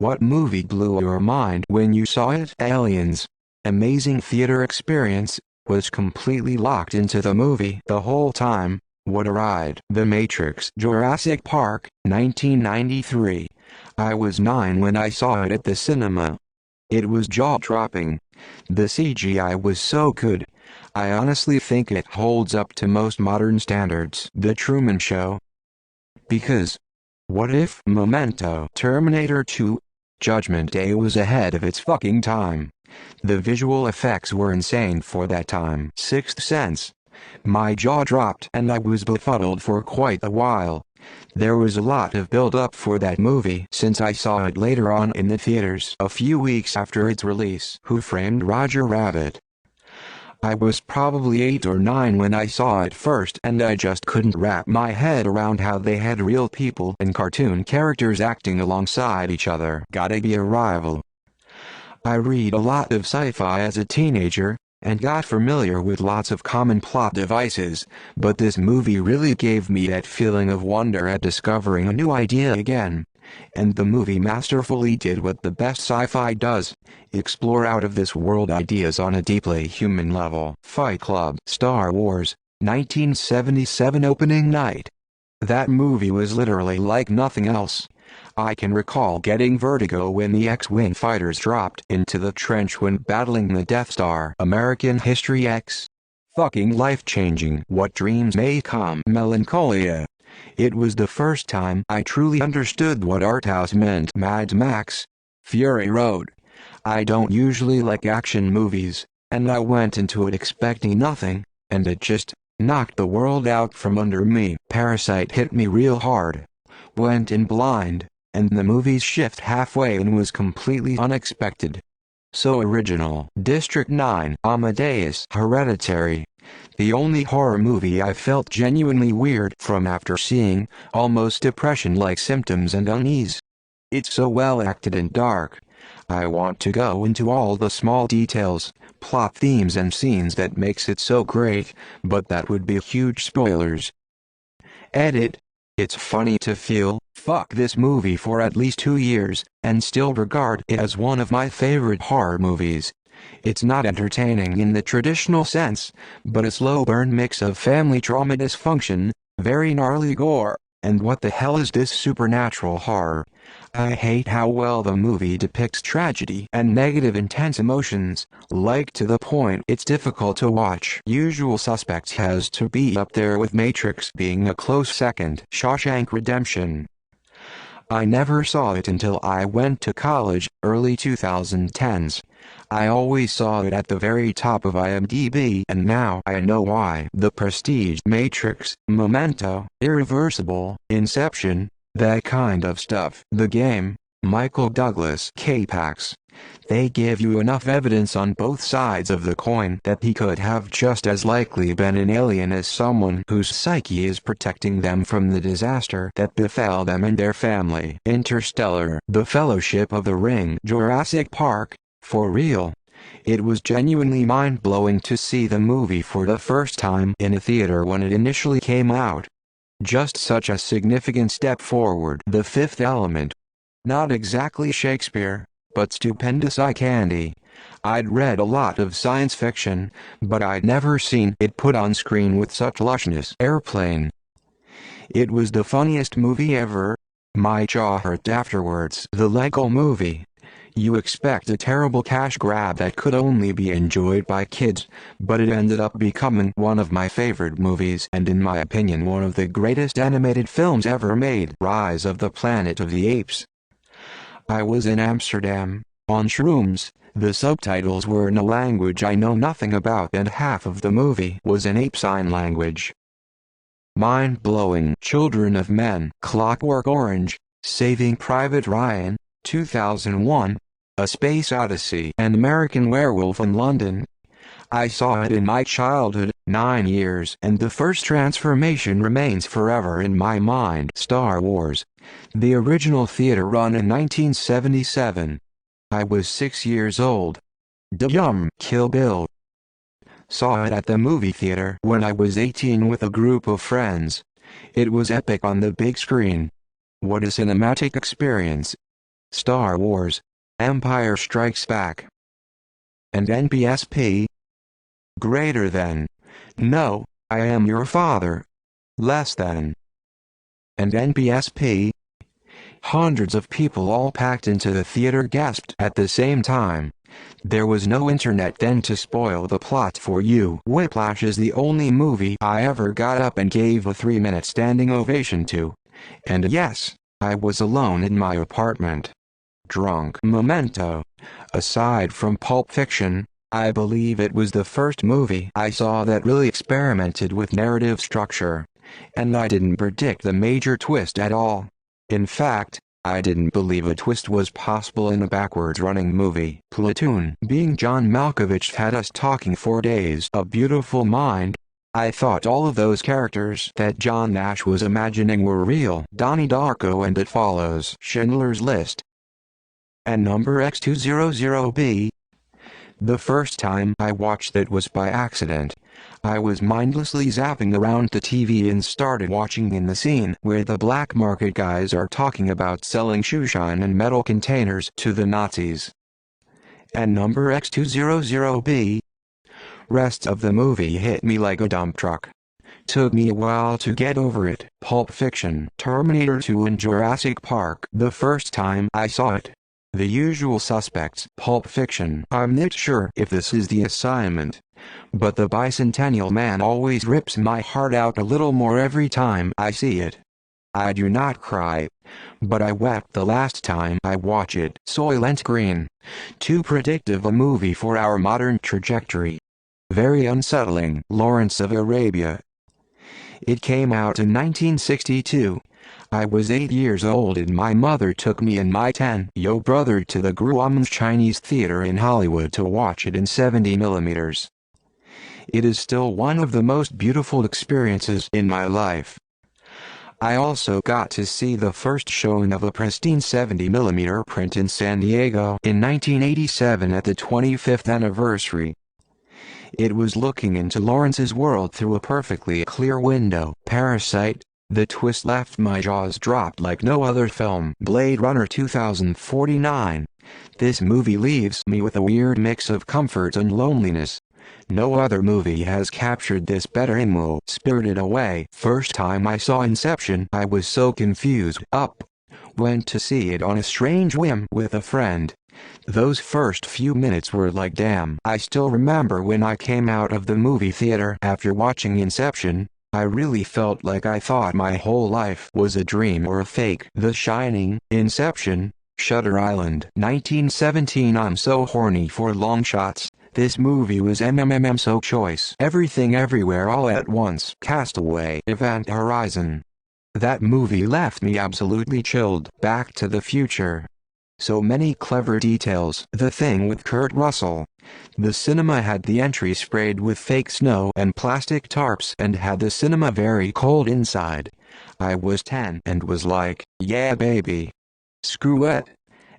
What movie blew your mind when you saw it? Aliens. Amazing theater experience. Was completely locked into the movie the whole time. What a ride. The Matrix. Jurassic Park, 1993. I was 9 when I saw it at the cinema. It was jaw-dropping. The CGI was so good. I honestly think it holds up to most modern standards. The Truman Show. Because what if Memento, Terminator 2, Judgment Day was ahead of its fucking time? The visual effects were insane for that time. Sixth Sense. My jaw dropped and I was befuddled for quite a while. There was a lot of build-up for that movie since I saw it later on in the theaters a few weeks after its release. Who Framed Roger Rabbit? I was probably 8 or 9 when I saw it first and I just couldn't wrap my head around how they had real people and cartoon characters acting alongside each other. Gotta be a rival. I read a lot of sci-fi as a teenager, and got familiar with lots of common plot devices, but this movie really gave me that feeling of wonder at discovering a new idea again. And the movie masterfully did what the best sci-fi does: explore out-of-this-world ideas on a deeply human level. Fight Club. Star Wars, 1977 opening night. That movie was literally like nothing else. I can recall getting vertigo when the X-Wing fighters dropped into the trench when battling the Death Star. American History X. Fucking life-changing. What Dreams May Come. Melancholia. It was the first time I truly understood what arthouse meant. Mad Max. Fury Road. I don't usually like action movies, and I went into it expecting nothing, and it just knocked the world out from under me. Parasite hit me real hard. Went in blind, and the movie's shift halfway in was completely unexpected. So original. District 9. Amadeus. Hereditary. The only horror movie I felt genuinely weird from after seeing, almost depression-like symptoms and unease. It's so well acted and dark. I want to go into all the small details, plot themes and scenes that makes it so great, but that would be huge spoilers. Edit. It's funny to feel, fuck this movie for at least 2 years, and still regard it as one of my favorite horror movies. It's not entertaining in the traditional sense, but a slow burn mix of family trauma dysfunction, very gnarly gore, and what the hell is this supernatural horror? I hate how well the movie depicts tragedy and negative intense emotions, like to the point it's difficult to watch. Usual Suspects has to be up there with Matrix being a close second. Shawshank Redemption. I never saw it until I went to college, early 2010s. I always saw it at the very top of IMDb, and now I know why. The Prestige, Matrix, Memento, Irreversible, Inception, that kind of stuff. The Game, Michael Douglas. K-Pax. They give you enough evidence on both sides of the coin that he could have just as likely been an alien as someone whose psyche is protecting them from the disaster that befell them and their family. Interstellar. The Fellowship of the Ring. Jurassic Park. For real. It was genuinely mind-blowing to see the movie for the first time in a theater when it initially came out. Just such a significant step forward. The Fifth Element. Not exactly Shakespeare, but stupendous eye candy. I'd read a lot of science fiction, but I'd never seen it put on screen with such lushness. Airplane. It was the funniest movie ever. My jaw hurt afterwards. The Lego Movie. You expect a terrible cash grab that could only be enjoyed by kids, but it ended up becoming one of my favorite movies and in my opinion one of the greatest animated films ever made. Rise of the Planet of the Apes. I was in Amsterdam, on shrooms. The subtitles were in a language I know nothing about and half of the movie was in ape sign language. Mind-blowing. Children of Men. Clockwork Orange, Saving Private Ryan, 2001, A Space Odyssey, and American Werewolf in London. I saw it in my childhood, 9 years, and the first transformation remains forever in my mind. Star Wars. The original theater run in 1977. I was 6 years old. Kill Bill. Saw it at the movie theater when I was 18 with a group of friends. It was epic on the big screen. What a cinematic experience. Star Wars, Empire Strikes Back, and NBSP. Greater than, no, I am your father. Less than, and NBSP. Hundreds of people all packed into the theater gasped at the same time. There was no internet then to spoil the plot for you. Whiplash is the only movie I ever got up and gave a 3-minute standing ovation to. And yes, I was alone in my apartment. Drunk. Memento. Aside from Pulp Fiction, I believe it was the first movie I saw that really experimented with narrative structure. And I didn't predict the major twist at all. In fact, I didn't believe a twist was possible in a backwards-running movie. Platoon. Being John Malkovich had us talking for days. A Beautiful Mind. I thought all of those characters that John Nash was imagining were real. Donnie Darko and It Follows. Schindler's List. And Number X200B. The first time I watched it was by accident. I was mindlessly zapping around the TV and started watching in the scene where the black market guys are talking about selling shoeshine and metal containers to the Nazis. And Number X200B. Rest of the movie hit me like a dump truck. Took me a while to get over it. Pulp Fiction, Terminator 2 and Jurassic Park. The first time I saw it. The Usual Suspects. Pulp Fiction. I'm not sure if this is the assignment, but the Bicentennial Man always rips my heart out a little more every time I see it. I do not cry, but I wept the last time I watch it. Soylent Green. Too predictive a movie for our modern trajectory. Very unsettling. Lawrence of Arabia. It came out in 1962. I was 8 years old and my mother took me and my 10-year-old brother to the Grauman's Chinese Theater in Hollywood to watch it in 70mm. It is still one of the most beautiful experiences in my life. I also got to see the first showing of a pristine 70mm print in San Diego in 1987 at the 25th anniversary. It was looking into Lawrence's world through a perfectly clear window. Parasite. The twist left my jaws dropped like no other film. Blade Runner 2049. This movie leaves me with a weird mix of comfort and loneliness. No other movie has captured this better. Spirited Away. First time I saw Inception, I was so confused. Up. Went to see it on a strange whim with a friend. Those first few minutes were like damn. I still remember when I came out of the movie theater after watching Inception. I really felt like I thought my whole life was a dream or a fake. The Shining, Inception, Shutter Island. 1917. I'm so horny for long shots. This movie was so choice. Everything Everywhere All at Once. Castaway. Event Horizon. That movie left me absolutely chilled. Back to the Future. So many clever details. The Thing with Kurt Russell. The cinema had the entry sprayed with fake snow and plastic tarps and had the cinema very cold inside. I was 10 and was like, yeah baby. Screw it.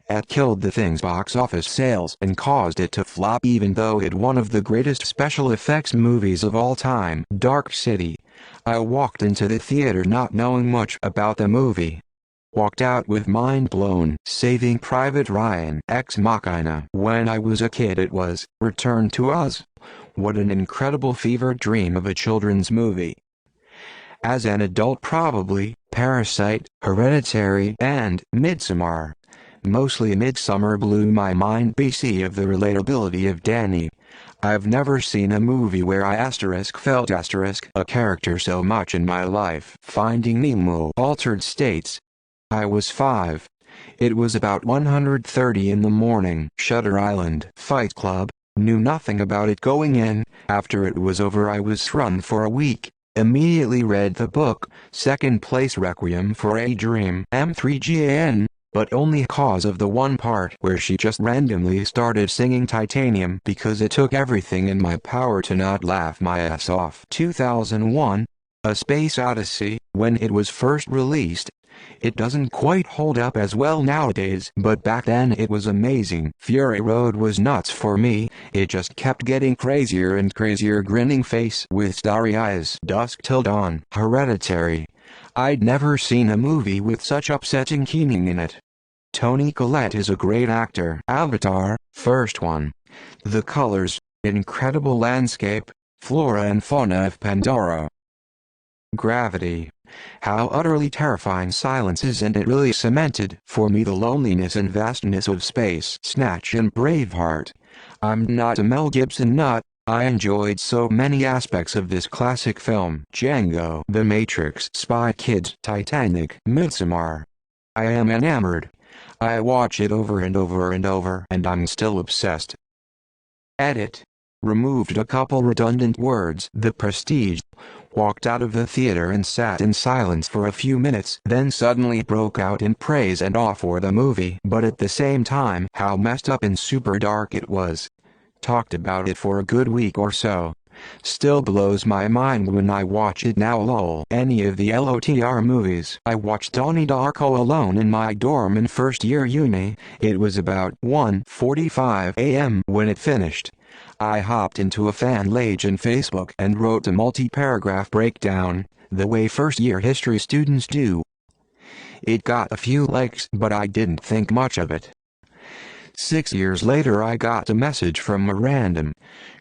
It killed The Thing's box office sales and caused it to flop even though it's one of the greatest special effects movies of all time. Dark City. I walked into the theater not knowing much about the movie. Walked out with mind blown. Saving Private Ryan. Ex Machina. When I was a kid it was Return to Oz. What an incredible fever dream of a children's movie. As an adult probably, Parasite, Hereditary, and Midsommar. Mostly Midsommar blew my mind because of the relatability of Danny. I've never seen a movie where I felt a character so much in my life. Finding Nemo. Altered States. I was 5. It was about 1:30 in the morning. Shutter Island. Fight Club. Knew nothing about it going in. After it was over I was run for a week. Immediately read the book, Second Place Requiem for a Dream. M3GAN, but only cause of the one part where she just randomly started singing Titanium because it took everything in my power to not laugh my ass off. 2001, A Space Odyssey. When it was first released, it doesn't quite hold up as well nowadays, but back then it was amazing. Fury Road was nuts for me, it just kept getting crazier and crazier. Grinning face with starry eyes. Dusk Till Dawn. Hereditary. I'd never seen a movie with such upsetting keening in it. Toni Collette is a great actor. Avatar, first one. The colors, incredible landscape, flora and fauna of Pandora. Gravity. How utterly terrifying silence is, and it really cemented for me the loneliness and vastness of space. Snatch and Braveheart. I'm not a Mel Gibson nut. I enjoyed so many aspects of this classic film. Django, The Matrix, Spy Kids, Titanic, Midsommar. I am enamored. I watch it over and over and over, and I'm still obsessed. Edit. Removed a couple redundant words. The Prestige. Walked out of the theater and sat in silence for a few minutes, then suddenly broke out in praise and awe for the movie. But at the same time, how messed up and super dark it was. Talked about it for a good week or so. Still blows my mind when I watch it now. Lol. Any of the LOTR movies. I watched Donnie Darko alone in my dorm in first year uni. It was about 1:45 a.m. when it finished. I hopped into a fan page on Facebook and wrote a multi-paragraph breakdown, the way first-year history students do. It got a few likes, but I didn't think much of it. 6 years later I got a message from a random.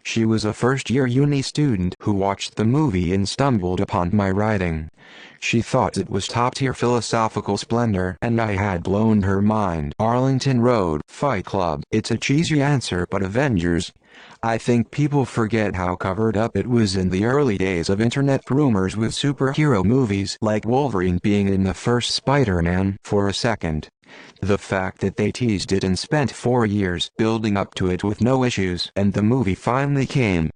She was a first-year uni student who watched the movie and stumbled upon my writing. She thought it was top-tier philosophical splendor, and I had blown her mind. Arlington Road, Fight Club. It's a cheesy answer, but Avengers. I think people forget how covered up it was in the early days of internet rumors with superhero movies like Wolverine being in the first Spider-Man. For a second, the fact that they teased it and spent 4 years building up to it with no issues, and the movie finally came.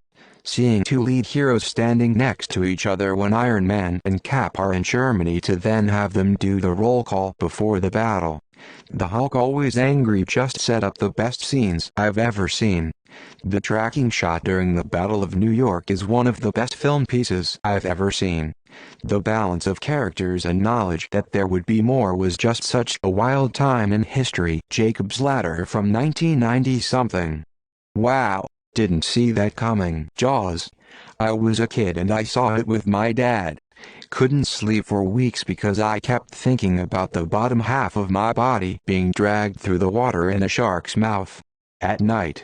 Seeing two lead heroes standing next to each other when Iron Man and Cap are in Germany to then have them do the roll call before the battle. The Hulk always angry just set up the best scenes I've ever seen. The tracking shot during the Battle of New York is one of the best film pieces I've ever seen. The balance of characters and knowledge that there would be more was just such a wild time in history. Jacob's Ladder from 1990-something. Wow, didn't see that coming. Jaws. I was a kid and I saw it with my dad. Couldn't sleep for weeks because I kept thinking about the bottom half of my body being dragged through the water in a shark's mouth. At night.